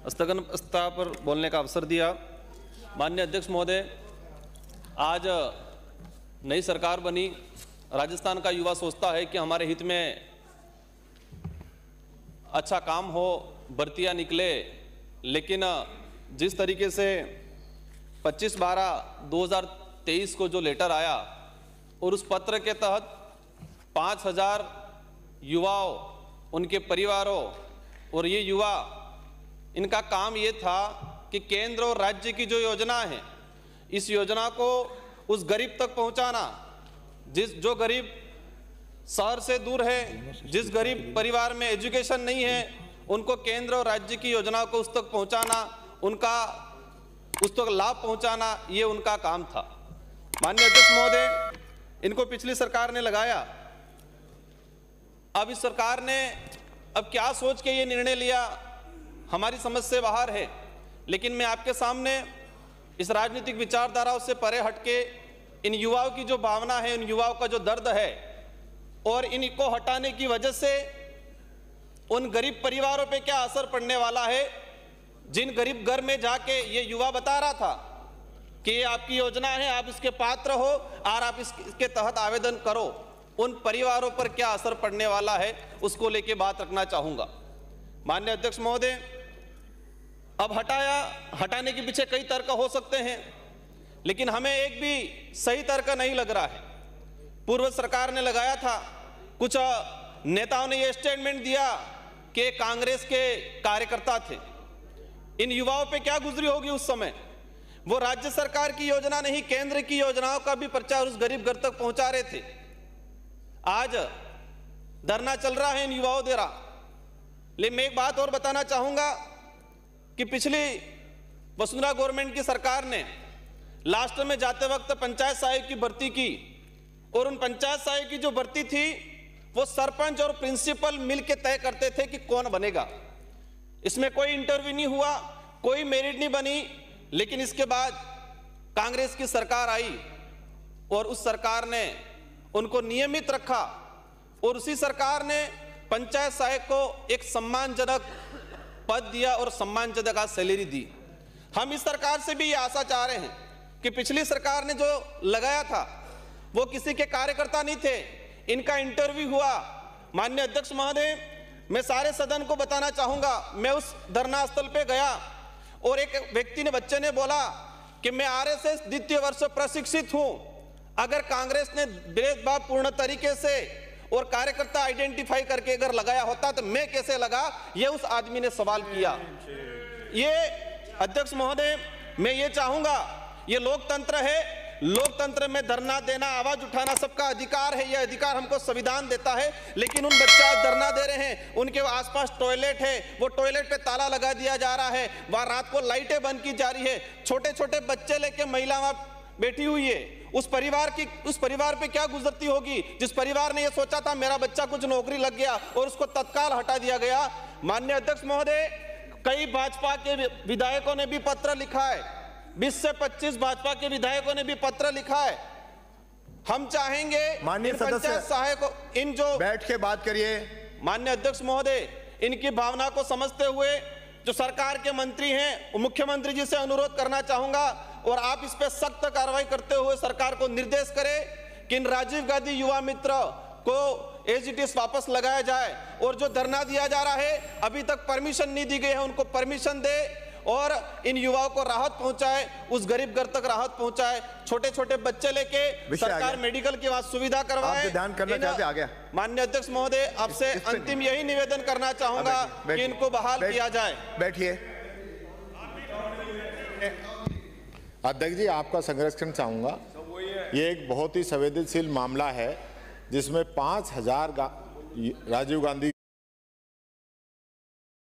स्थगन प्रस्ताव पर बोलने का अवसर दिया। माननीय अध्यक्ष महोदय, आज नई सरकार बनी, राजस्थान का युवा सोचता है कि हमारे हित में अच्छा काम हो, भर्तियां निकले, लेकिन जिस तरीके से 25/12/2023 को जो लेटर आया और उस पत्र के तहत 5000 युवाओं, उनके परिवारों और ये युवा, इनका काम ये था कि केंद्र और राज्य की जो योजना है, इस योजना को उस गरीब तक पहुंचाना, जो गरीब शहर से दूर है, जिस गरीब परिवार में एजुकेशन नहीं है, उनको केंद्र और राज्य की योजना को उस तक पहुंचाना, उस तक लाभ पहुंचाना, ये उनका काम था। माननीय अध्यक्ष महोदय, इनको पिछली सरकार ने लगाया। अब इस सरकार ने अब क्या सोच के ये निर्णय लिया, हमारी समझ से बाहर है, लेकिन मैं आपके सामने इस राजनीतिक विचारधाराओं से परे हटके इन युवाओं की जो भावना है, इन युवाओं का जो दर्द है और इनको हटाने की वजह से उन गरीब परिवारों पे क्या असर पड़ने वाला है, जिन गरीब घर में जाके ये युवा बता रहा था कि ये आपकी योजना है, आप इसके पात्र हो और आप इसके तहत आवेदन करो, उन परिवारों पर क्या असर पड़ने वाला है, उसको लेके बात रखना चाहूंगा। माननीय अध्यक्ष महोदय, अब हटाने के पीछे कई तर्क हो सकते हैं, लेकिन हमें एक भी सही तर्क नहीं लग रहा है। पूर्व सरकार ने लगाया था, कुछ नेताओं ने यह स्टेटमेंट दिया कि कांग्रेस के कार्यकर्ता थे। इन युवाओं पे क्या गुजरी होगी उस समय? वो राज्य सरकार की योजना नहीं, केंद्र की योजनाओं का भी प्रचार उस गरीब घर तक पहुंचा रहे थे। आज धरना चल रहा है इन युवाओं द्वारा। लेकिन मैं एक बात और बताना चाहूंगा कि पिछली वसुंधरा गवर्नमेंट की सरकार ने लास्ट में जाते वक्त पंचायत सहायक की भर्ती की, और उन पंचायत सहायक की जो भर्ती थी वो सरपंच और प्रिंसिपल मिलकर तय करते थे कि कौन बनेगा। इसमें कोई इंटरव्यू नहीं हुआ, कोई मेरिट नहीं बनी। लेकिन इसके बाद कांग्रेस की सरकार आई और उस सरकार ने उनको नियमित रखा, और उसी सरकार ने पंचायत सहायक को एक सम्मानजनक पद दिया और सम्मानजनक सैलरी दी। हम इस सरकार से भी ये आशा चाह रहे हैं कि पिछली सरकार ने जो लगाया था वो किसी के कार्यकर्ता नहीं थे, इनका इंटरव्यू हुआ। माननीय अध्यक्ष महोदय, मैं सारे सदन को बताना चाहूंगा, मैं उस धरना स्थल पे गया और एक व्यक्ति ने, बच्चे ने बोला कि मैं आरएसएस द्वितीय वर्ष प्रशिक्षित हूं। अगर कांग्रेस ने भेदभाव पूर्ण तरीके से और कार्यकर्ता आइडेंटिफाई करके अगर लगाया होता तो मैं कैसे लगा, ये उस आदमी ने सवाल किया। ये अध्यक्ष महोदय, मैं ये चाहूंगा, ये लोकतंत्र है, लोकतंत्र में धरना देना, आवाज उठाना सबका अधिकार है, यह अधिकार हमको संविधान देता है। लेकिन उन बच्चे आज धरना दे रहे हैं, उनके आसपास टॉयलेट है, वो टॉयलेट पे ताला लगा दिया जा रहा है, वहां रात को लाइटें बंद की जा रही है, छोटे छोटे बच्चे लेके महिला वहां बैठी हुई है। उस परिवार पे क्या गुजरती होगी, जिस परिवार ने यह सोचा था मेरा बच्चा कुछ नौकरी लग गया और उसको तत्काल हटा दिया गया। माननीय अध्यक्ष महोदय, कई भाजपा के विधायकों ने भी पत्र लिखा है, 20 से 25 भाजपा के विधायकों ने भी पत्र लिखा है। हम चाहेंगे माननीय सदस्य सहायकों, इन जो बैठ के बात करिए। माननीय अध्यक्ष महोदय, इनकी भावना को समझते हुए जो सरकार के मंत्री हैं, मुख्यमंत्री जी से अनुरोध करना चाहूंगा और आप इस पे सख्त कार्रवाई करते हुए सरकार को निर्देश करें कि इन राजीव गांधी युवा मित्र को एज इट इज वापस लगाया जाए, और जो धरना दिया जा रहा है अभी तक परमिशन नहीं दी गई है, उनको परमिशन दे और इन युवाओं को राहत पहुंचाए, उस गरीब घर तक राहत पहुंचाए। छोटे छोटे बच्चे लेके सरकार मेडिकल की वहां सुविधा करवाए। ध्यान करना चाहते आ गया। माननीय अध्यक्ष महोदय, आपसे अंतिम यही निवेदन करना चाहूंगा कि इनको बहाल किया जाए। बैठिए। अध्यक्ष जी, आपका संरक्षण चाहूंगा। ये एक बहुत ही संवेदनशील मामला है जिसमें 5000 राजीव गांधी